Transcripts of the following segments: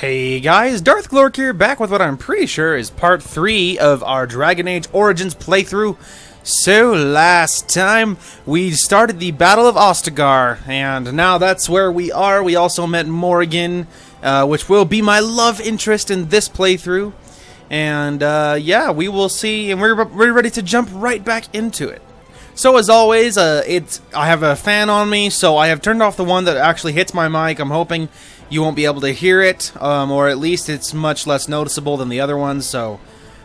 Hey guys, Darth Glork here, back with what I'm pretty sure is part 3 of our Dragon Age Origins playthrough. So, last time we started the Battle of Ostagar, and now that's where we are. We also met Morrigan, which will be my love interest in this playthrough. And yeah, we will see, and we're ready to jump right back into it. So as always, I have a fan on me, so I have turned off the one that actually hits my mic. I'm hoping you won't be able to hear it, or at least it's much less noticeable than the other ones, so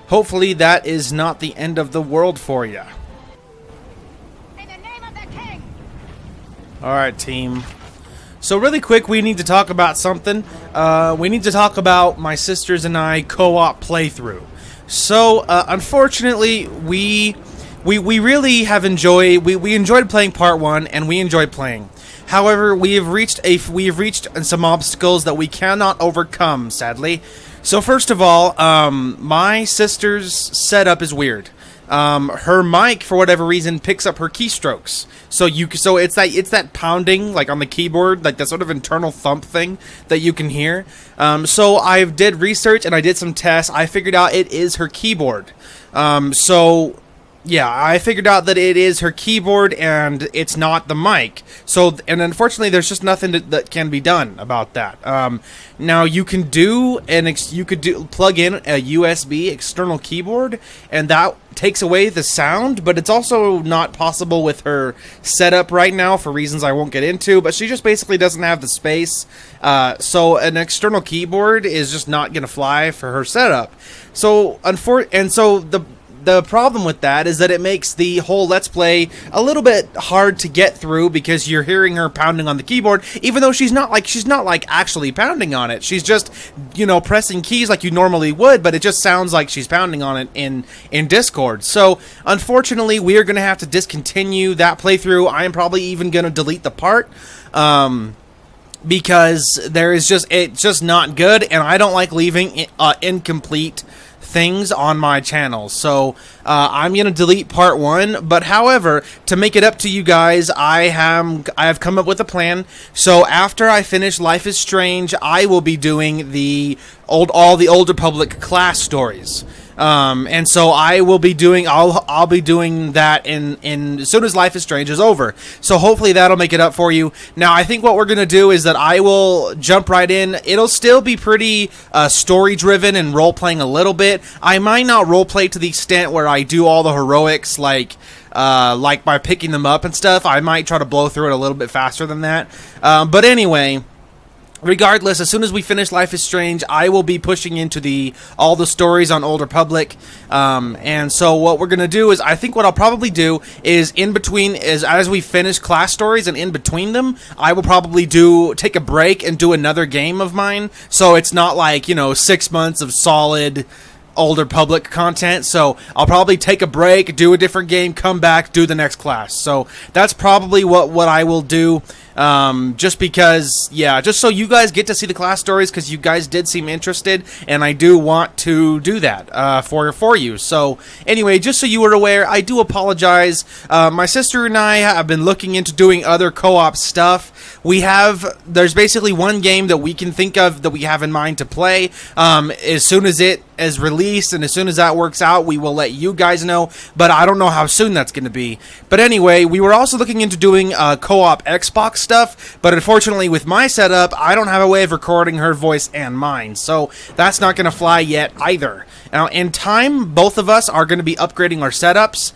hopefully that is not the end of the world for you. In the name of the king! Alright, team. So really quick, we need to talk about something. We need to talk about my sisters and I co-op playthrough. So, unfortunately, we really have enjoyed, we enjoyed playing part 1, and we enjoyed playing. However, we have reached some obstacles that we cannot overcome, sadly. So first of all, my sister's setup is weird. Her mic, for whatever reason, picks up her keystrokes. So it's that pounding, like on the keyboard, like that sort of internal thump thing that you can hear. So I did research and I did some tests. I figured out it is her keyboard. Yeah, I figured out that it is her keyboard and it's not the mic. So, and unfortunately, there's just nothing that can be done about that. Now you can plug in a USB external keyboard, and that takes away the sound. But it's also not possible with her setup right now for reasons I won't get into. But she just basically doesn't have the space. So an external keyboard is just not gonna fly for her setup. So the problem with that is that it makes the whole Let's Play a little bit hard to get through because you're hearing her pounding on the keyboard, even though she's not like actually pounding on it. She's just, you know, pressing keys like you normally would, but it just sounds like she's pounding on it in Discord. So, unfortunately, we are going to have to discontinue that playthrough. I am probably even going to delete the part, because it's just not good, and I don't like leaving incomplete things on my channel. So I'm gonna delete part 1, but however, to make it up to you guys, I have come up with a plan. So after I finish Life is Strange, I will be doing all the Old Republic class stories. And so I'll be doing that in as soon as Life is Strange is over. So hopefully that'll make it up for you. Now I think what we're gonna do is that I will jump right in. It'll still be pretty story driven and role playing a little bit. I might not role play to the extent where I do all the heroics like by picking them up and stuff. I might try to blow through it a little bit faster than that. But anyway, regardless, as soon as we finish Life is Strange, I will be pushing into all the stories on Old Republic. And so what we're going to do is, I think what I'll probably do is as we finish class stories and in between them, I will probably take a break and do another game of mine. So it's not like, 6 months of solid Old Republic content. So I'll probably take a break, do a different game, come back, do the next class. So that's probably what I will do. Just because, yeah, just so you guys get to see the class stories, because you guys did seem interested, and I do want to do that for you. So anyway, just so you were aware, I do apologize. My sister and I have been looking into doing other co-op stuff. There's basically one game that we can think of that we have in mind to play. As soon as it is released and as soon as that works out, we will let you guys know, but I don't know how soon that's going to be. But anyway, we were also looking into doing co-op Xbox stuff, but unfortunately with my setup, I don't have a way of recording her voice and mine, so that's not going to fly yet either. Now, in time, both of us are going to be upgrading our setups.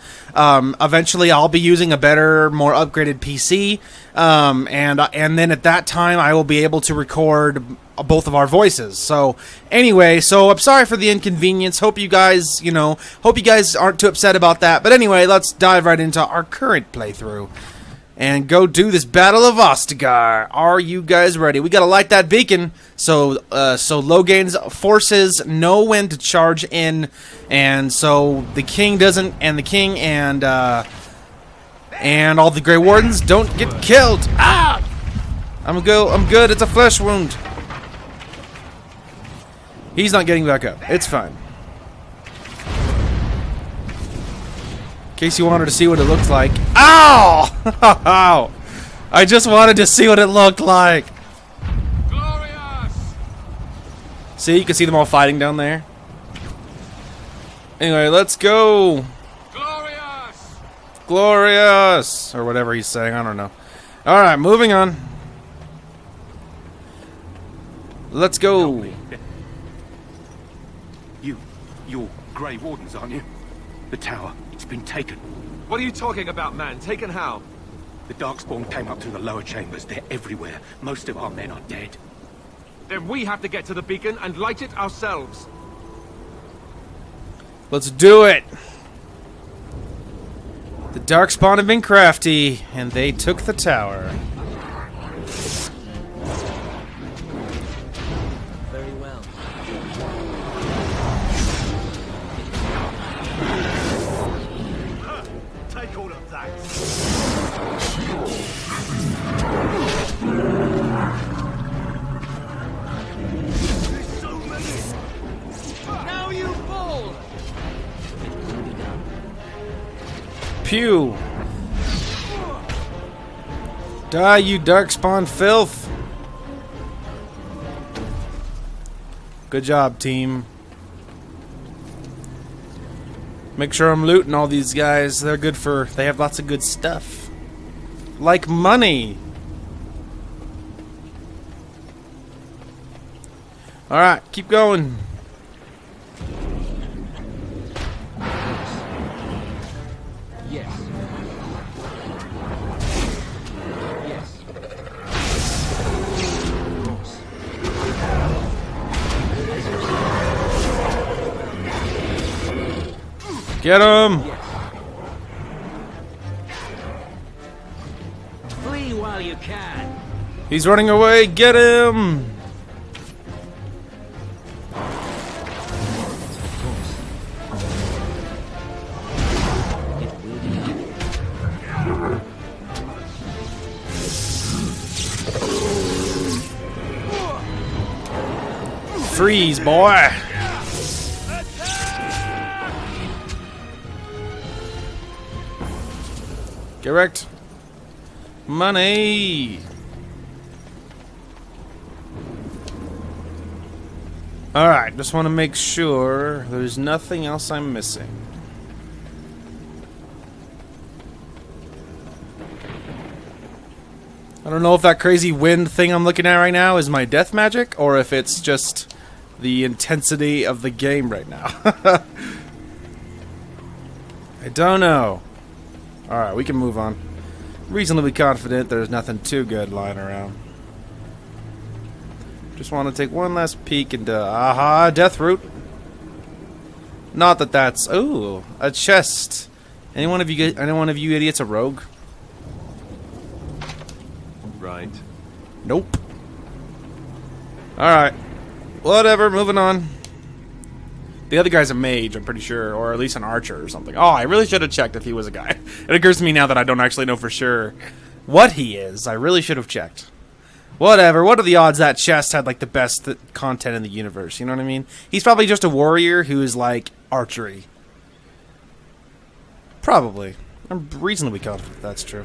Eventually, I'll be using a better, more upgraded PC, and then at that time, I will be able to record both of our voices. So anyway, I'm sorry for the inconvenience. Hope you guys aren't too upset about that. But anyway, let's dive right into our current playthrough and go do this Battle of Ostagar. Are you guys ready? We gotta light that beacon so Logain's forces know when to charge in, and so the king and all the Grey Wardens don't get killed. Ah! I'm good. It's a flesh wound. He's not getting back up. It's fine. In case you wanted to see what it looked like. Ow! I just wanted to see what it looked like. Glorious! See, you can see them all fighting down there. Anyway, let's go. Glorious! Glorious! Or whatever he's saying, I don't know. Alright, moving on. Let's go. You're Grey Wardens, aren't you? The tower, it's been taken. What are you talking about, man? Taken how? The Darkspawn came up through the lower chambers. They're everywhere. Most of our men are dead. Then we have to get to the beacon and light it ourselves. Let's do it. The Darkspawn have been crafty, and they took the tower. Very well. Take all of that. There's so many. Now you fall! Pew! Die, you Darkspawn filth! Good job, team. Make sure I'm looting all these guys. They're good for... They have lots of good stuff. Like money! Alright, keep going. Yes. Yes. Get him! Flee while you can. He's running away! Get him! Freeze, boy! Correct. Money! Alright, just want to make sure there's nothing else I'm missing. I don't know if that crazy wind thing I'm looking at right now is my death magic, or if it's just the intensity of the game right now. I don't know. Alright, we can move on. Reasonably confident there's nothing too good lying around. Just want to take one last peek into... Aha, death root. Not that that's... Ooh, a chest. Any one of you idiots a rogue? Right. Nope. Alright. Whatever, moving on. The other guy's a mage, I'm pretty sure, or at least an archer or something. Oh, I really should have checked if he was a guy. It occurs to me now that I don't actually know for sure what he is. I really should have checked. Whatever, what are the odds that chest had, like, the best content in the universe, you know what I mean? He's probably just a warrior who is, like, archery. Probably. I'm reasonably confident that's true.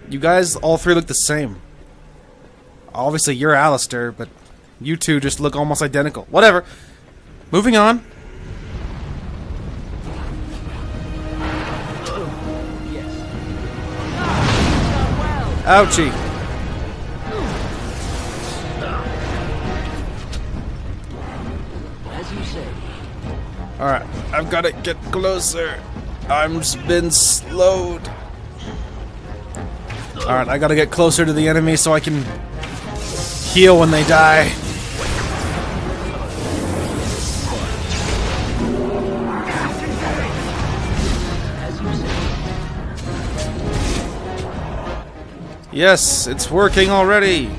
You guys, all three look the same. Obviously, you're Alistair, but you two just look almost identical. Whatever. Moving on. Ouchie. As you say. Alright, I've got to get closer. I'm been slowed. Alright, I gotta get closer to the enemy so I can heal when they die. Yes, it's working already.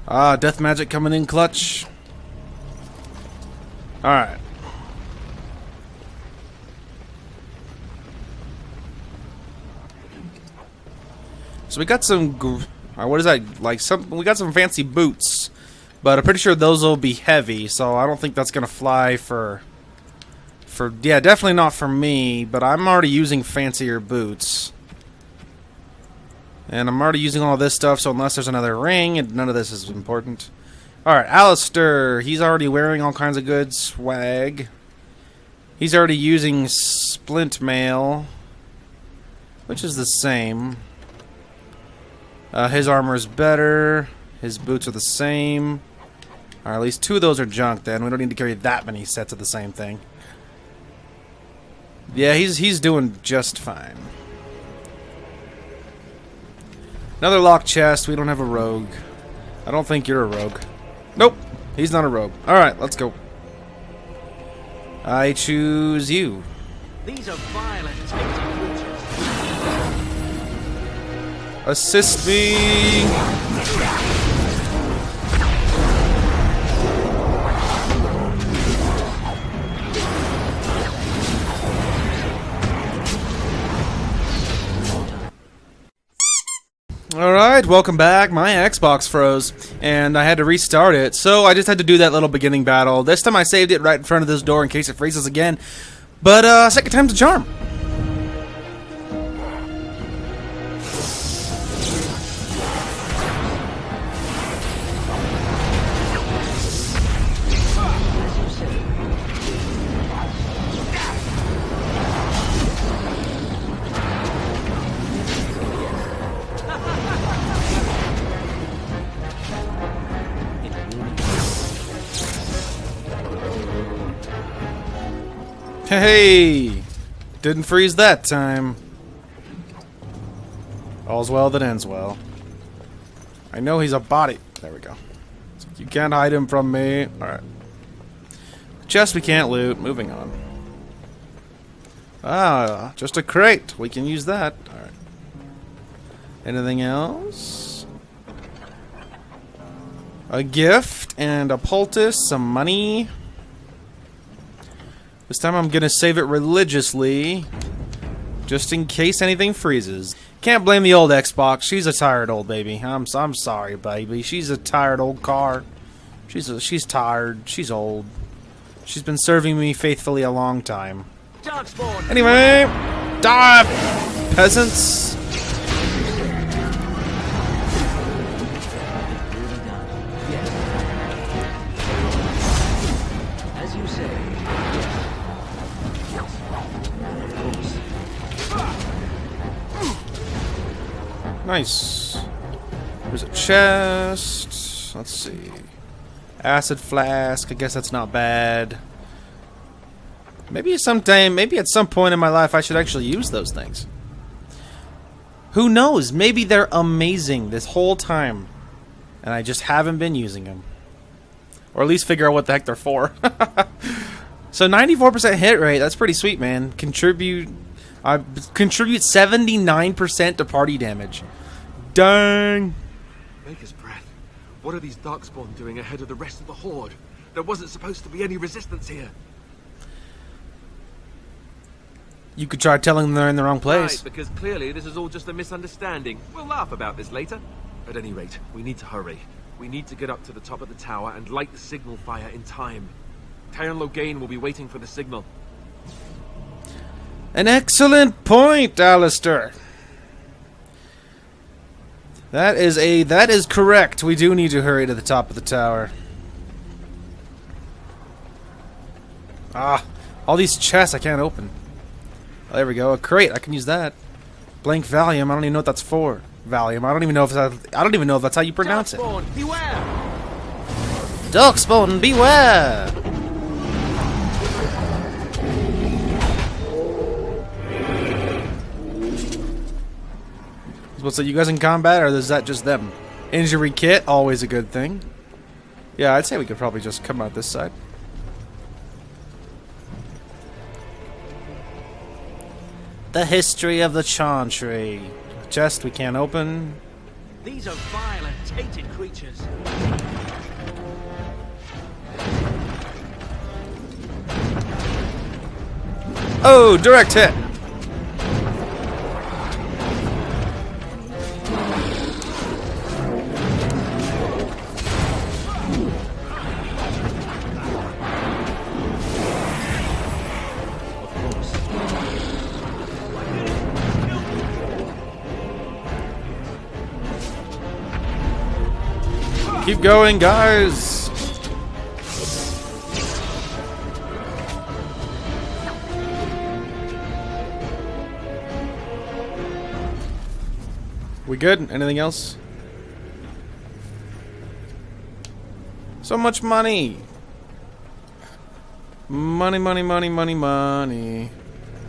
Ah, death magic coming in clutch. Alright. So we got some, what is that, like we got some fancy boots, but I'm pretty sure those will be heavy, so I don't think that's gonna fly for, yeah, definitely not for me, but I'm already using fancier boots. And I'm already using all this stuff, so unless there's another ring, and none of this is important. Alright, Alistair. He's already wearing all kinds of good swag. He's already using splint mail, which is the same. His armor is better. His boots are the same. Or at least 2 of those are junk then. We don't need to carry that many sets of the same thing. Yeah, he's doing just fine. Another locked chest. We don't have a rogue. I don't think you're a rogue. Nope, he's not a rogue. Alright, let's go. I choose you. These are violent, tainted creatures. Assist me. Alright, welcome back. My Xbox froze, and I had to restart it, so I just had to do that little beginning battle. This time I saved it right in front of this door in case it freezes again, but second time's a charm. Hey, didn't freeze that time. All's well that ends well. I know he's a body. There we go. You can't hide him from me. Alright. Chest we can't loot. Moving on. Ah, just a crate. We can use that. Alright. Anything else? A gift and a poultice, some money. This time I'm gonna save it religiously, just in case anything freezes. Can't blame the old Xbox. She's a tired old baby. I'm sorry, baby. She's a tired old car. She's tired. She's old. She's been serving me faithfully a long time. Darkspawn. Anyway, die, peasants. As you say. Nice. There's a chest. Let's see. Acid flask. I guess that's not bad. Maybe sometime, maybe at some point in my life I should actually use those things. Who knows? Maybe they're amazing this whole time, and I just haven't been using them. Or at least figure out what the heck they're for. So 94% hit rate. That's pretty sweet, man. Contribute 79% to party damage. Dang. Maker's breath. What are these Darkspawn doing ahead of the rest of the Horde? There wasn't supposed to be any resistance here. You could try telling them they're in the wrong place. Right, because clearly this is all just a misunderstanding. We'll laugh about this later. At any rate, we need to hurry. We need to get up to the top of the tower and light the signal fire in time. Tyron Loghain will be waiting for the signal. An excellent point, Alistair. That is correct. We do need to hurry to the top of the tower. Ah, all these chests I can't open. Oh, there we go. A crate. I can use that. Blank Valium. I don't even know what that's for. Valium. I don't even know if that's how you pronounce Darkspawn, it. beware! Darkspawn, beware! What's that? You guys in combat, or is that just them? Injury kit, always a good thing. Yeah, I'd say we could probably just come out this side. The history of the Chantry. Chest we can't open. These are violent, tainted creatures. Oh, direct hit. Keep going, guys. We good? Anything else? So much money. Money, money, money, money, money.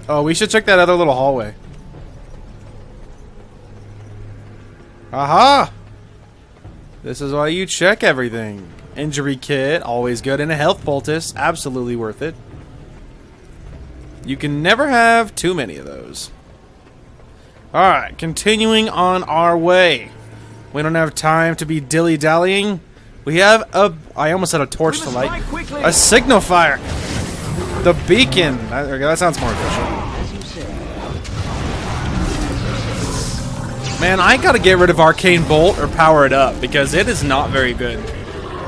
Oh, we should check that other little hallway. Aha! This is why you check everything. Injury kit, always good. And a health poultice, absolutely worth it. You can never have too many of those. Alright, continuing on our way. We don't have time to be dilly-dallying. We have a... I almost had a torch to light. A signal fire. The beacon. That sounds more official. Man, I gotta get rid of Arcane Bolt or power it up because it is not very good.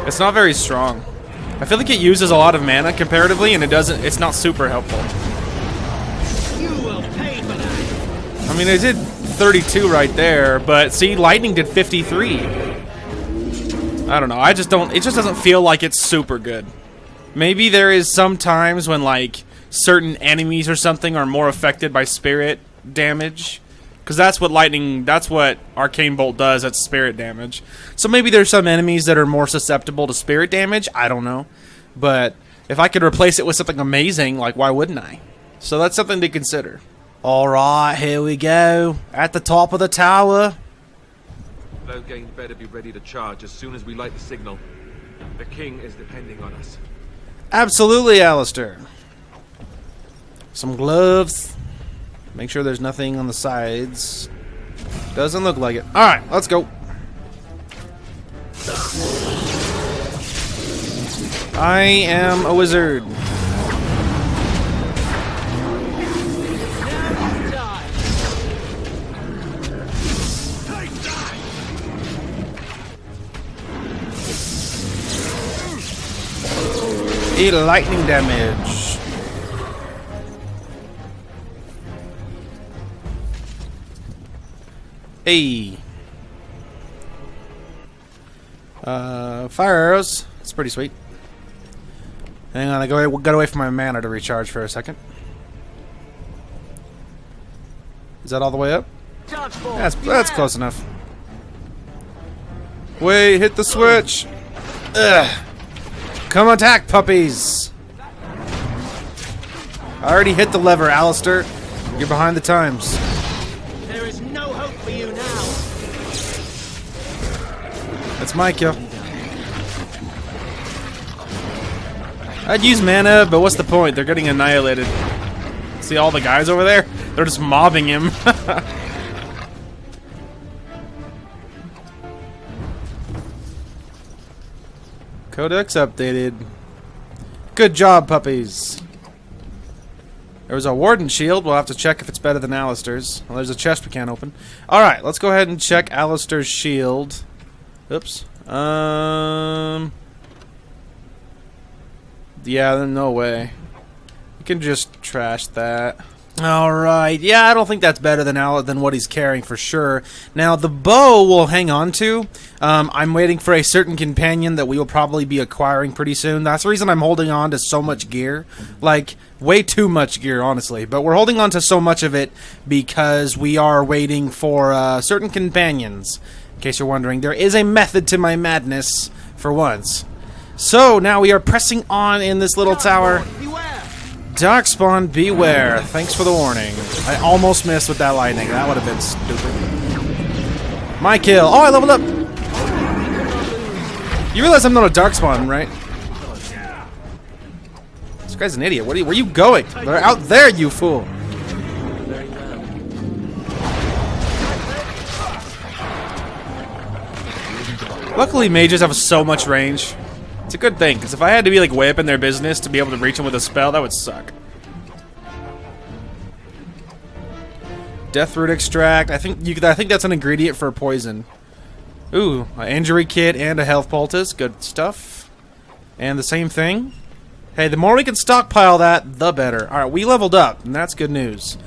It's not very strong. I feel like it uses a lot of mana comparatively, and it's not super helpful. You will pay for that. I mean, it did 32 right there, but see, lightning did 53. I don't know. It just doesn't feel like it's super good. Maybe there is some times when like certain enemies or something are more affected by spirit damage. Because that's what Arcane Bolt does, that's spirit damage. So maybe there's some enemies that are more susceptible to spirit damage, I don't know. But if I could replace it with something amazing, like why wouldn't I? So that's something to consider. Alright, here we go. At the top of the tower. Lothering better be ready to charge as soon as we light the signal. The king is depending on us. Absolutely, Alistair. Some gloves. Make sure there's nothing on the sides. Doesn't look like it. Alright, let's go. I am a wizard. Eat lightning damage. Hey. Fire arrows. It's pretty sweet. Hang on, I got away from my mana to recharge for a second. Is that all the way up? That's close enough. Wait, hit the switch. Ugh. Come attack, puppies. I already hit the lever, Alistair. You're behind the times. There is no hope for you now. That's my kill. I'd use mana, but what's the point? They're getting annihilated. See all the guys over there? They're just mobbing him. Codex updated. Good job, puppies. There was a warden shield. We'll have to check if it's better than Alistair's. Well, there's a chest we can't open. Alright, let's go ahead and check Alistair's shield. Oops. Yeah, no way. You can just trash that. Alright, yeah, I don't think that's better than what he's carrying for sure. Now, the bow we'll hang on to. I'm waiting for a certain companion that we will probably be acquiring pretty soon. That's the reason I'm holding on to so much gear. Like, way too much gear, honestly. But we're holding on to so much of it because we are waiting for certain companions. In case you're wondering, there is a method to my madness, for once. So, now we are pressing on in this little tower. Darkspawn, beware. Thanks for the warning. I almost missed with that lightning. That would have been stupid. My kill. Oh, I leveled up. You realize I'm not a Darkspawn, right? This guy's an idiot. Where are you going? They're out there, you fool. Luckily, mages have so much range. It's a good thing, because if I had to be like way up in their business to be able to reach them with a spell, that would suck. Death root extract. I think that's an ingredient for a poison. Ooh, an injury kit and a health poultice. Good stuff. And the same thing. Hey, the more we can stockpile that, the better. All right, we leveled up, and that's good news.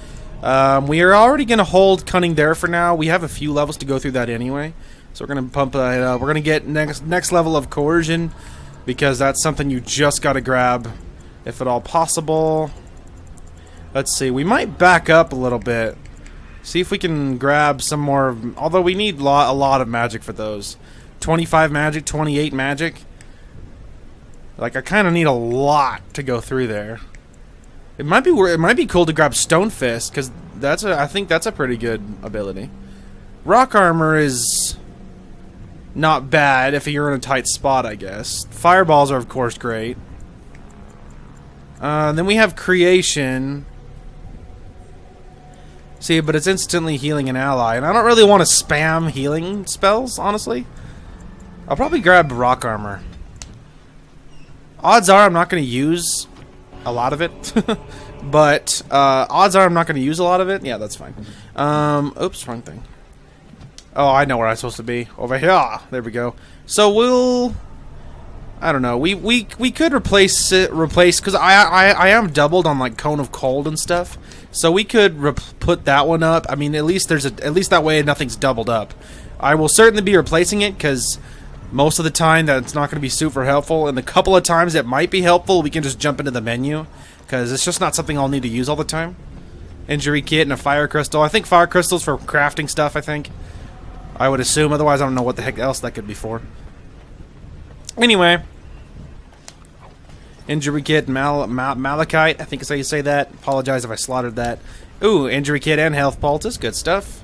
We are already going to hold cunning there for now. We have a few levels to go through that anyway. So we're gonna pump that up. We're gonna get next level of coercion, because that's something you just gotta grab, if at all possible. Let's see. We might back up a little bit. See if we can grab some more. Although we need a lot of magic for those. 25 magic, 28 magic. Like, I kind of need a lot to go through there. It might be cool to grab Stone Fist, because I think that's a pretty good ability. Rock Armor is not bad if you're in a tight spot, I guess. Fireballs are, of course, great. Then we have Creation. See, but it's instantly healing an ally, and I don't really want to spam healing spells, honestly. I'll probably grab Rock Armor. Odds are I'm not going to use a lot of it. But odds are I'm not going to use a lot of it. Yeah, that's fine. Oops, wrong thing. Oh, I know where I'm supposed to be. Over here. There we go. So we'll... I don't know. We could replace because I am doubled on like Cone of Cold and stuff. So we could put that one up. I mean, at least that way nothing's doubled up. I will certainly be replacing it, because most of the time that's not going to be super helpful, and the couple of times it might be helpful, we can just jump into the menu, because it's just not something I'll need to use all the time. Injury kit and a fire crystal. I think fire crystals for crafting stuff, I think. I would assume. Otherwise, I don't know what the heck else that could be for. Anyway. Injury kit, malachite. I think is how you say that. Apologize if I slaughtered that. Ooh, injury kit and health poultice. Good stuff.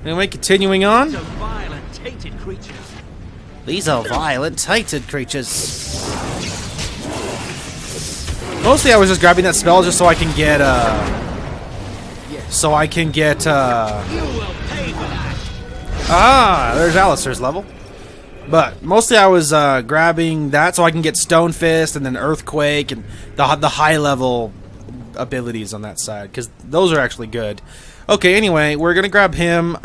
Anyway, continuing on. These are violent, tainted creatures. These are violent, tainted creatures. Mostly I was just grabbing that spell just so I can get, You will pay for that. Ah, there's Alistair's level. But mostly I was grabbing that so I can get Stone Fist and then Earthquake and the high level abilities on that side, because those are actually good. Okay, anyway, we're going to grab him.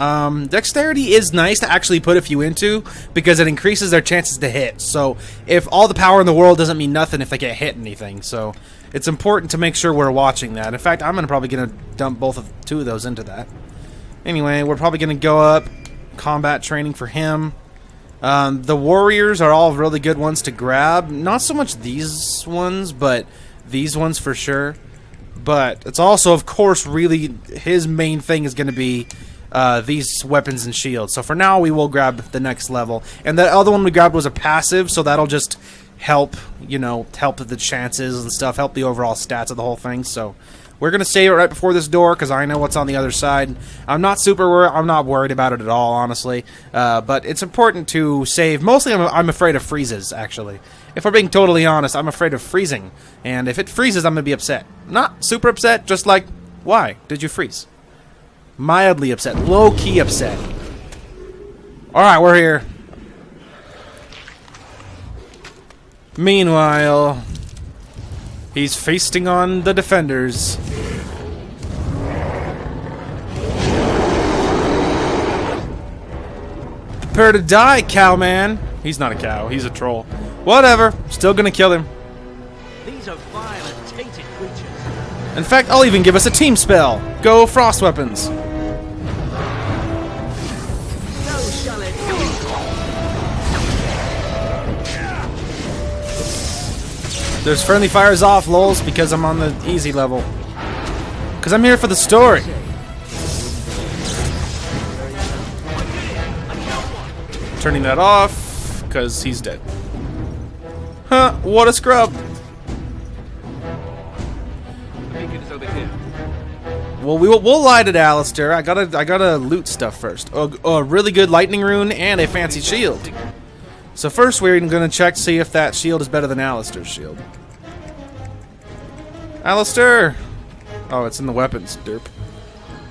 Dexterity is nice to actually put a few into, because it increases their chances to hit. So if all the power in the world doesn't mean nothing if they get hit anything. So it's important to make sure we're watching that. In fact, I'm probably going to dump two of those into that. Anyway, we're probably going to go up combat training for him. The warriors are all really good ones to grab. Not so much these ones, but these ones for sure. But it's also, of course, really his main thing is going to be these weapons and shields. So for now, we will grab the next level. And the other one we grabbed was a passive, so that'll just help, help the chances and stuff, help the overall stats of the whole thing. So we're going to save it right before this door, because I know what's on the other side. I'm not worried about it at all, honestly. But it's important to save. Mostly I'm afraid of freezes, actually. If we're being totally honest, I'm afraid of freezing. And if it freezes, I'm going to be upset. Not super upset, just like, why did you freeze? Mildly upset. Low-key upset. Alright, we're here. Meanwhile, he's feasting on the defenders. Prepare to die, cowman. He's not a cow, he's a troll. Whatever, still gonna kill him. These are violent, tainted creatures. In fact, I'll even give us a team spell. Go frost weapons. So shall it be. There's friendly fires off, lols, because I'm on the easy level. Because I'm here for the story. Turning that off, because he's dead. Huh, what a scrub. The beacon is over here. Well, we'll light it, Alistair. I gotta loot stuff first. A really good lightning rune and a fancy shield. So first we're gonna check to see if that shield is better than Alistair's shield. Alistair! Oh, it's in the weapons, derp.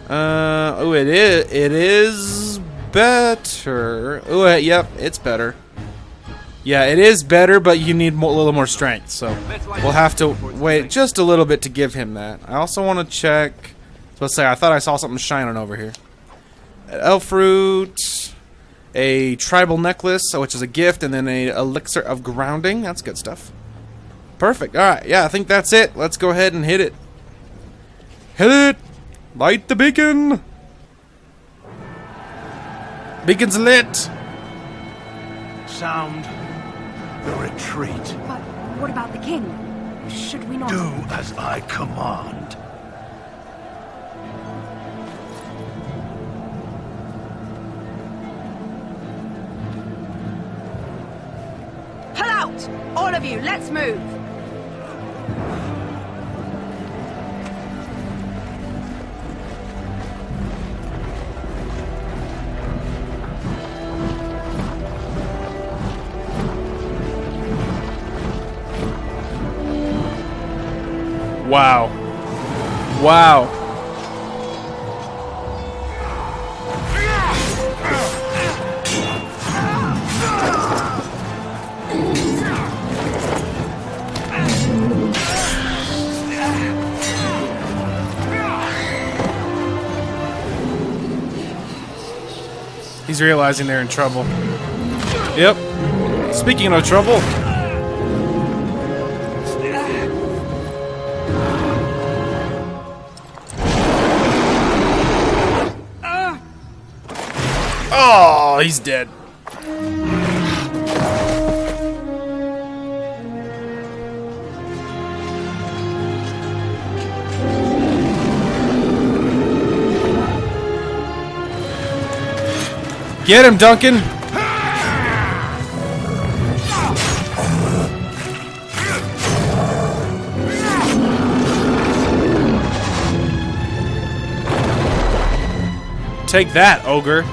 Oh, it is better. Oh, yep, it's better. Yeah, it is better, but you need a little more strength, so we'll have to wait just a little bit to give him that. I also want to check. So let's say I thought I saw something shining over here. An elf fruit, a tribal necklace, which is a gift, and then a elixir of grounding. That's good stuff. Perfect. All right, yeah, I think that's it. Let's go ahead and hit it. Hit it! Light the beacon! Beacon's lit. Sound the retreat. But what about the king? Should we not... Do as I command. Pull out! All of you, let's move! Wow. Wow. He's realizing they're in trouble. Yep. Speaking of trouble. Oh, he's dead. Get him, Duncan. Take that, ogre.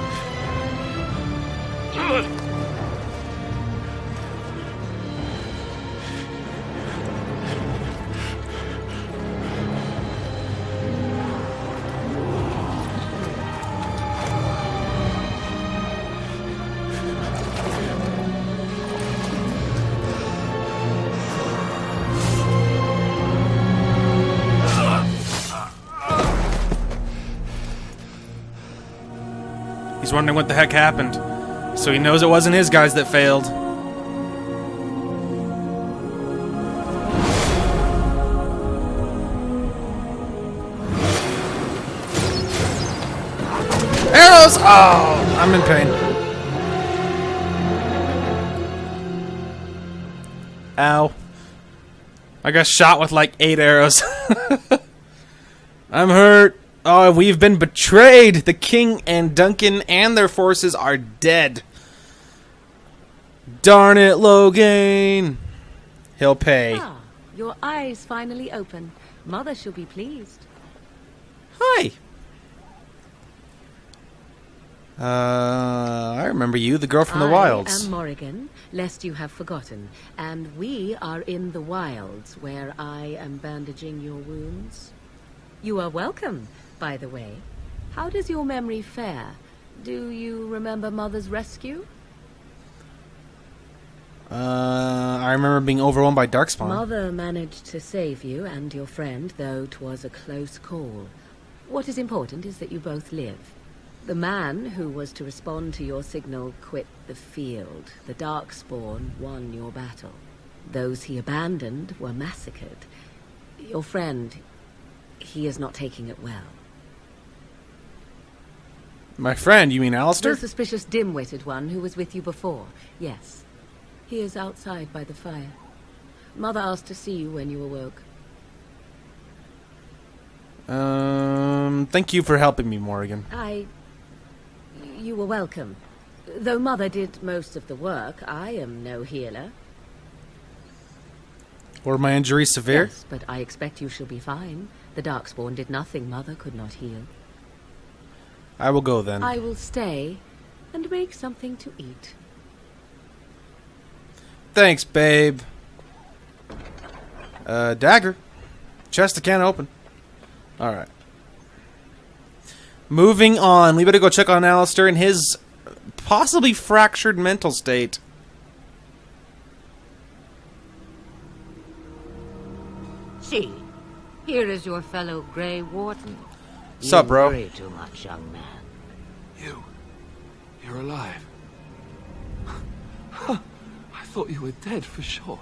He's wondering what the heck happened. So he knows it wasn't his guys that failed. Arrows! Oh, I'm in pain. Ow. I got shot with like 8 arrows. I'm hurt. Oh, we've been betrayed! The king and Duncan and their forces are dead. Darn it, Lothering! He'll pay. Ah, your eyes finally open. Mother shall be pleased. Hi. I remember you, the girl from the wilds. I am Morrigan, lest you have forgotten. And we are in the wilds, where I am bandaging your wounds. You are welcome. By the way, how does your memory fare? Do you remember Mother's rescue? I remember being overwhelmed by Darkspawn. Mother managed to save you and your friend, though 'twas a close call. What is important is that you both live. The man who was to respond to your signal quit the field. The Darkspawn won your battle. Those he abandoned were massacred. Your friend, he is not taking it well. My friend, you mean Alistair? The suspicious dim-witted one who was with you before. Yes. He is outside by the fire. Mother asked to see you when you awoke. Thank you for helping me, Morrigan. You were welcome. Though Mother did most of the work, I am no healer. Were my injuries severe? Yes, but I expect you shall be fine. The Darkspawn did nothing Mother could not heal. I will go then. I will stay and make something to eat. Thanks, babe. Dagger. Chest can't open. Alright. Moving on. We better go check on Alistair and his possibly fractured mental state. See, here is your fellow Grey Warden. Sup, bro? You worry too much, young man. You're alive. I thought you were dead for sure.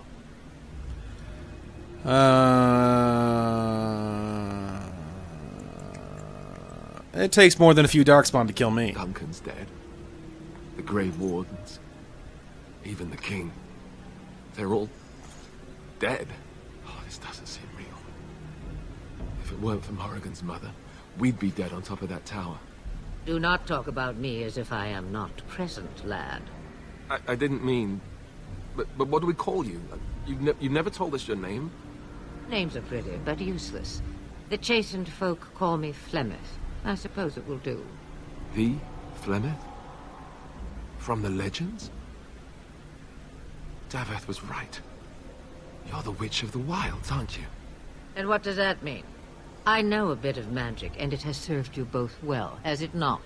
It takes more than a few Darkspawn to kill me. Duncan's dead. Grey Wardens, even the king. They're all dead. Oh, this doesn't seem real. If it weren't for Morrigan's mother, we'd be dead on top of that tower. Do not talk about me as if I am not present, lad. I didn't mean... But what do we call you? You've never told us your name? Names are pretty, but useless. The chastened folk call me Flemeth. I suppose it will do. The Flemeth? From the legends? Daveth was right. You're the Witch of the Wilds, aren't you? And what does that mean? I know a bit of magic, and it has served you both well, has it not?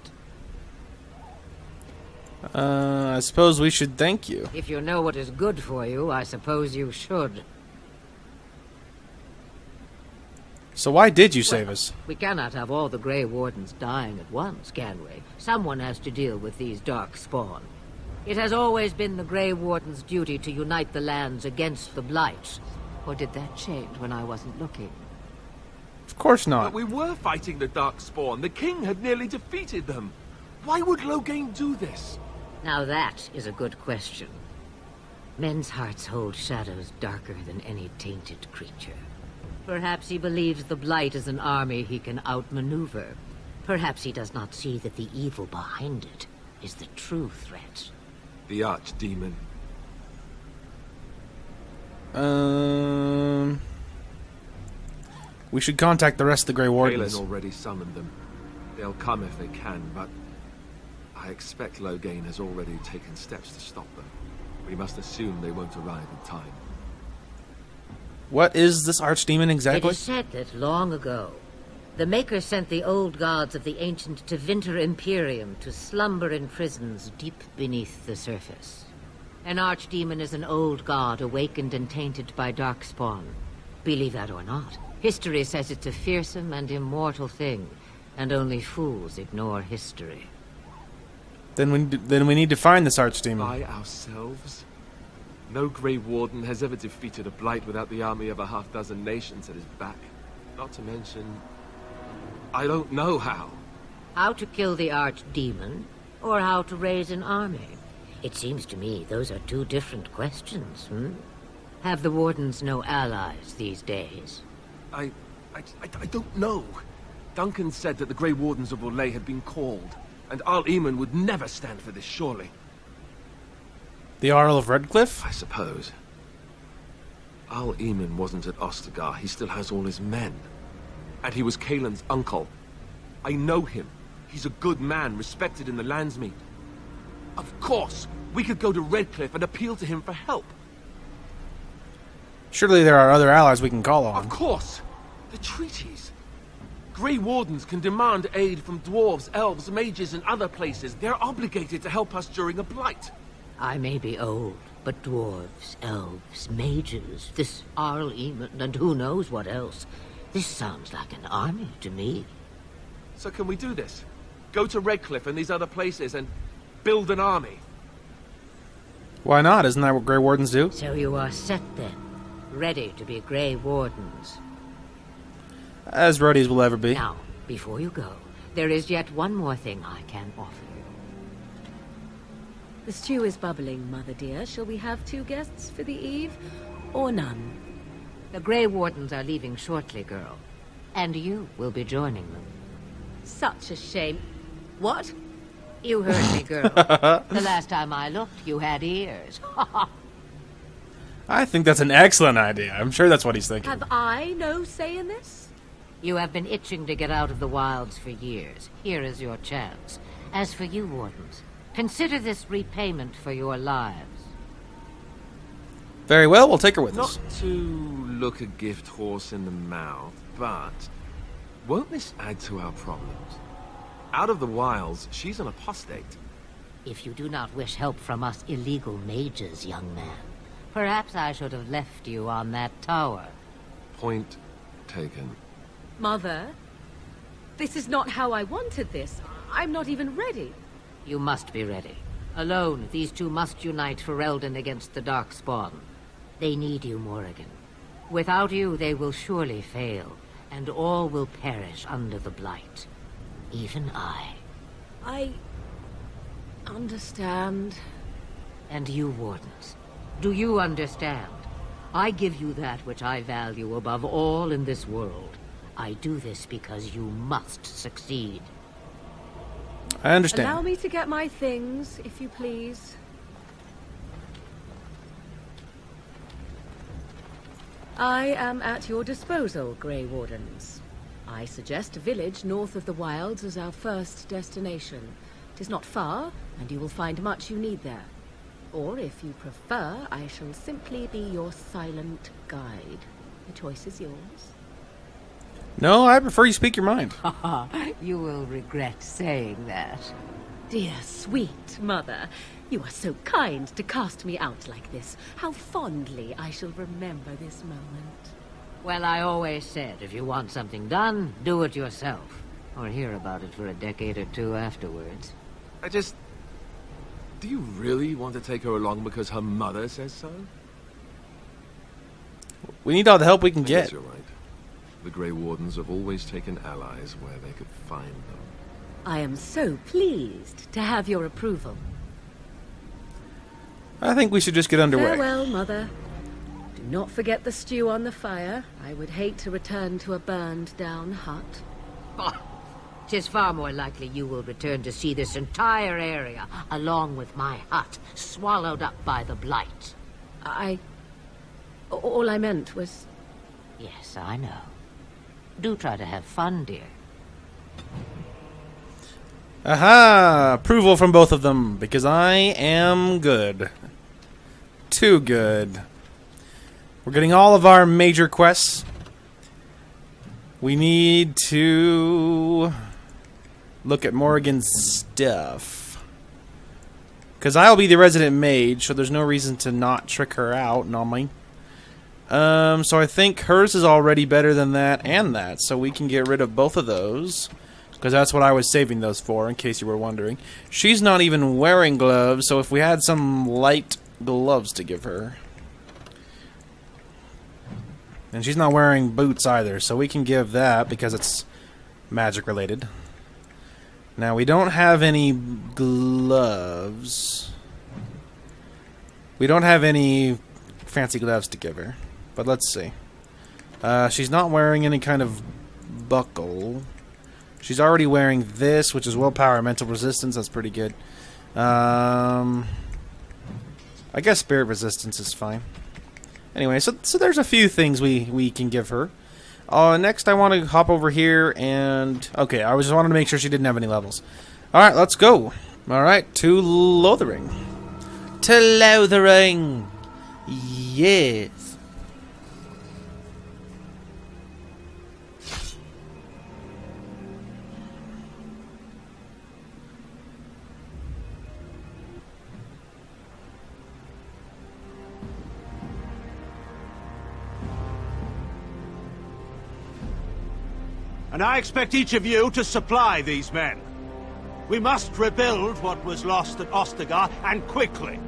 I suppose we should thank you. If you know what is good for you, I suppose you should. So why did you save us? We cannot have all the Grey Wardens dying at once, can we? Someone has to deal with these dark spawn. It has always been the Grey Warden's duty to unite the lands against the Blight. Or did that change when I wasn't looking? Of course not. But we were fighting the dark spawn. The king had nearly defeated them. Why would Logain do this? Now that is a good question. Men's hearts hold shadows darker than any tainted creature. Perhaps he believes the Blight is an army he can outmaneuver. Perhaps he does not see that the evil behind it is the true threat. The archdemon. We should contact the rest of the Grey Wardens. Kaelin already summoned them. They'll come if they can, but I expect Logain has already taken steps to stop them. We must assume they won't arrive in time. What is this archdemon It exactly? is said that long ago, the Maker sent the old gods of the ancient Tevinter Imperium to slumber in prisons deep beneath the surface. An archdemon is an old god awakened and tainted by darkspawn. Believe that or not, history says it's a fearsome and immortal thing, and only fools ignore history. Then we need to find this archdemon. By ourselves? No Grey Warden has ever defeated a Blight without the army of a half-dozen nations at his back. Not to mention... I don't know how. How to kill the archdemon, or how to raise an army? It seems to me those are two different questions, Have the Wardens no allies these days? I don't know. Duncan said that the Grey Wardens of Orlais had been called, and Arl Eamon would never stand for this, surely. The Jarl of Redcliffe? I suppose. Arl Eamon wasn't at Ostagar. He still has all his men. And he was Kaelin's uncle. I know him. He's a good man, respected in the Landsmeet. Of course, we could go to Redcliffe and appeal to him for help. Surely there are other allies we can call on. Of course. The treaties. Grey Wardens can demand aid from dwarves, elves, mages, and other places. They're obligated to help us during a blight. I may be old, but dwarves, elves, mages, this Arl Eamon, and who knows what else. This sounds like an army to me. So can we do this? Go to Redcliffe and these other places and build an army? Why not? Isn't that what Grey Wardens do? So you are set then, ready to be Grey Wardens. As ready as we'll ever be. Now, before you go, there is yet one more thing I can offer you. The stew is bubbling, Mother dear. Shall we have 2 guests for the eve, or none? The Grey Wardens are leaving shortly, girl. And you will be joining them. Such a shame. What? You heard me, girl. The last time I looked, you had ears. I think that's an excellent idea. I'm sure that's what he's thinking. Have I no say in this? You have been itching to get out of the wilds for years. Here is your chance. As for you, Wardens, consider this repayment for your lives. Very well, we'll take her with us. Not to look a gift horse in the mouth, but won't this add to our problems? Out of the wilds, she's an apostate. If you do not wish help from us illegal mages, young man, perhaps I should have left you on that tower. Point taken. Mother, this is not how I wanted this. I'm not even ready. You must be ready. Alone, these two must unite for Eldon against the Darkspawn. They need you, Morrigan. Without you, they will surely fail, and all will perish under the Blight. Even I. understand. And you, Wardens, do you understand? I give you that which I value above all in this world. I do this because you must succeed. I understand. Allow me to get my things, if you please. I am at your disposal, Grey Wardens. I suggest a village north of the Wilds as our first destination. It is not far, and you will find much you need there. Or, if you prefer, I shall simply be your silent guide. The choice is yours. No, I prefer you speak your mind. You will regret saying that. Dear, sweet mother, you are so kind to cast me out like this. How fondly I shall remember this moment. Well, I always said, if you want something done, do it yourself. Or hear about it for a decade or two afterwards. Do you really want to take her along because her mother says so? We need all the help we can I guess get. you're right. The Grey Wardens have always taken allies where they could find them. I am so pleased to have your approval. I think we should just get underway. Farewell, Mother. Do not forget the stew on the fire. I would hate to return to a burned-down hut. Oh, 'tis far more likely you will return to see this entire area, along with my hut, swallowed up by the blight. All I meant was... Yes, I know. Do try to have fun, dear. Aha! Approval from both of them, because I am good. Too good. We're getting all of our major quests. We need to look at Morrigan's stuff. Because I'll be the resident mage, so there's no reason to not trick her out, no me. So I think hers is already better than that and that, so we can get rid of both of those. Because that's what I was saving those for, in case you were wondering. She's not even wearing gloves, so if we had some light gloves to give her. And she's not wearing boots either, so we can give that because it's magic related. Now, we don't have any gloves. We don't have any fancy gloves to give her. But let's see. She's not wearing any kind of buckle. She's already wearing this, which is willpower and mental resistance. That's pretty good. I guess spirit resistance is fine. Anyway, so there's a few things we can give her. Next, I want to hop over here and... Okay, I just wanted to make sure she didn't have any levels. Alright, let's go. Alright, to Lothering. To Lothering! Yes. And I expect each of you to supply these men. We must rebuild what was lost at Ostagar, and quickly.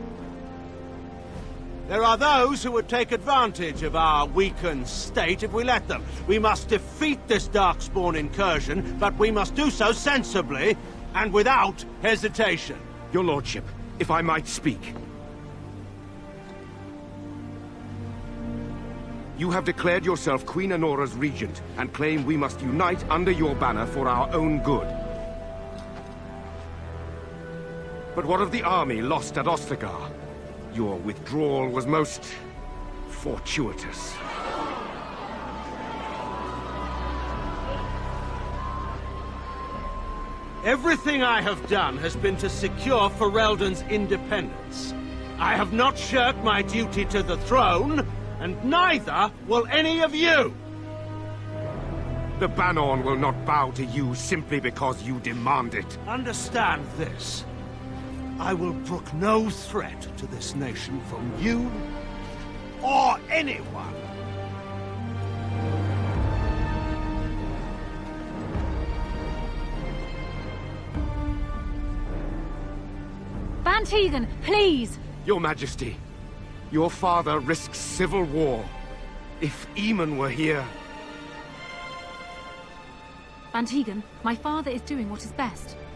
There are those who would take advantage of our weakened state if we let them. We must defeat this Darkspawn incursion, but we must do so sensibly and without hesitation. Your lordship, if I might speak. You have declared yourself Queen Honora's regent, and claim we must unite under your banner for our own good. But what of the army lost at Ostagar? Your withdrawal was most... fortuitous. Everything I have done has been to secure Ferelden's independence. I have not shirked my duty to the throne, and neither will any of you! The Banorn will not bow to you simply because you demand it. Understand this. I will brook no threat to this nation from you or anyone. Van Tegan, please! Your Majesty, your father risks civil war. If Eamon were here... Van Tegan, my father is doing what is best.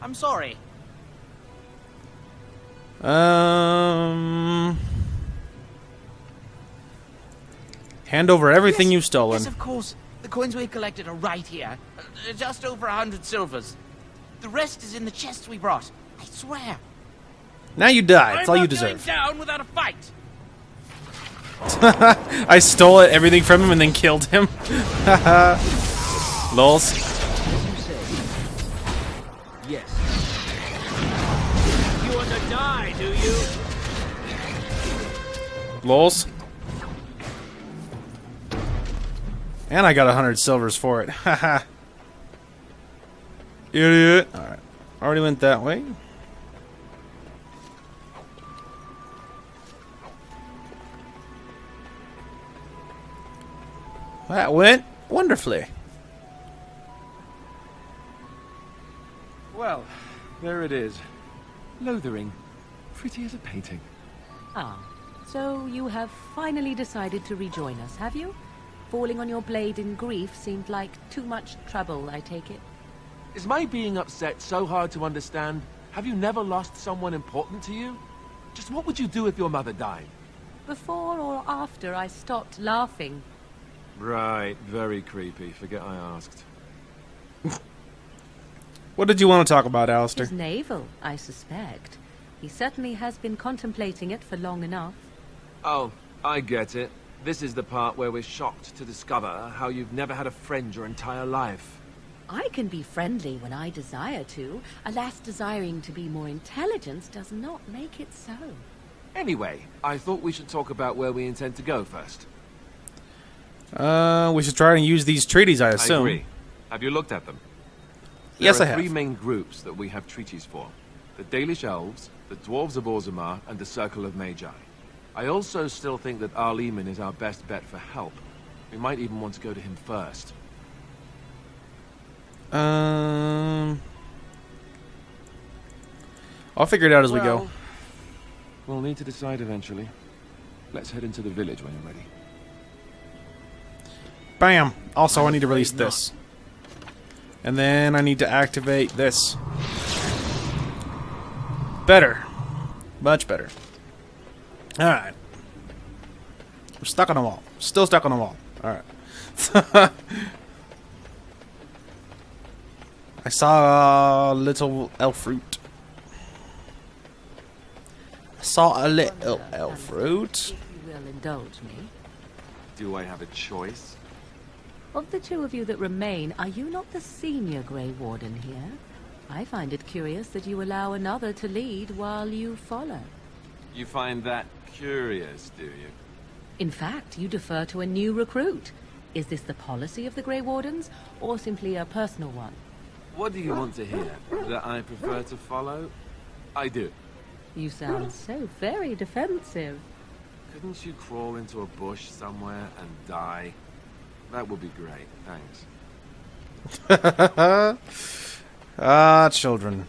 I'm sorry. Hand over everything Yes, you've stolen. Yes, of course. The coins we've collected are right here. Just over 100 silvers. The rest is in the chests we brought. I swear. Now you die. It's all you I'm not deserve. going down without a fight. I stole everything from him and then killed him. Lols. Yes. You want to die, do you? Lols. And I got 100 silvers for it. Haha. Idiot. Alright. Already went that way. That went wonderfully. Well, there it is. Lothering. Pretty as a painting. Ah, so you have finally decided to rejoin us, have you? Falling on your blade in grief seemed like too much trouble, I take it. Is my being upset so hard to understand? Have you never lost someone important to you? Just what would you do if your mother died? Before or after I stopped laughing? Right, very creepy. Forget I asked. What did you want to talk about, Alistair? His navel, I suspect. He certainly has been contemplating it for long enough. Oh, I get it. This is the part where we're shocked to discover how you've never had a friend your entire life. I can be friendly when I desire to. Alas, desiring to be more intelligent does not make it so. Anyway, I thought we should talk about where we intend to go first. We should try and use these treaties, I I assume. agree. Have you looked at them? Yes, I There are have. three main groups that we have treaties for. The Dalish Elves, the Dwarves of Orzammar, and the Circle of Magi. I also still think that Arleman is our best bet for help. We might even want to go to him first. I'll figure it out as we go. We'll need to decide eventually. Let's head into the village when you're ready. Bam! Also, I need to release this. And then I need to activate this. Better. Much better. Alright. We're stuck on a wall. Still stuck on a wall. Alright. I saw a little elf fruit. I saw a little elf fruit. If you will indulge me. Do I have a choice? Of the two of you that remain, are you not the senior Grey Warden here? I find it curious that you allow another to lead while you follow. You find that curious, do you? In fact, you defer to a new recruit. Is this the policy of the Grey Wardens, or simply a personal one? What do you want to hear? That I prefer to follow? I do. You sound so very defensive. Couldn't you crawl into a bush somewhere and die? That would be great, thanks. Ah, children.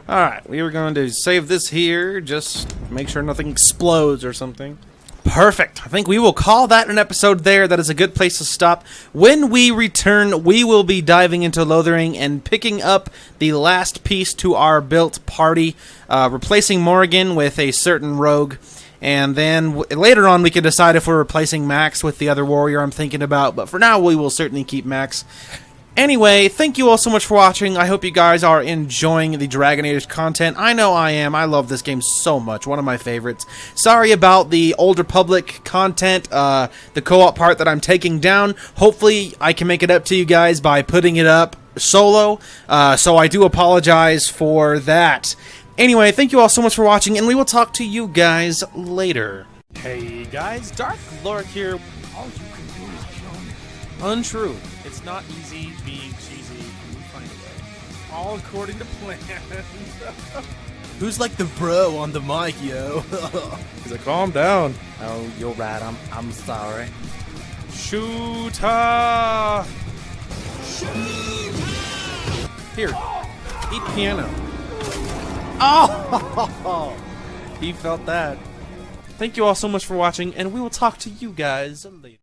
Alright, we were going to save this here, just make sure nothing explodes or something. Perfect. I think we will call that an episode there. That is a good place to stop. When we return, we will be diving into Lothering and picking up the last piece to our built party, replacing Morrigan with a certain rogue. And then later on, we can decide if we're replacing Max with the other warrior I'm thinking about. But for now, we will certainly keep Max. Anyway, thank you all so much for watching. I hope you guys are enjoying the Dragon Age content. I know I am. I love this game so much. One of my favorites. Sorry about the Old Republic content, the co-op part that I'm taking down. Hopefully, I can make it up to you guys by putting it up solo. So I do apologize for that. Anyway, thank you all so much for watching, and we will talk to you guys later. Hey guys, Dark Lork here. All you can do is kill me. Untrue. It's not easy being cheesy. We find a way. All according to plan. Who's like the bro on the mic, yo? He's like, calm down. Oh, you're right. I'm sorry. Shooter! Here, eat piano. Oh! He felt that. Thank you all so much for watching, and we will talk to you guys later.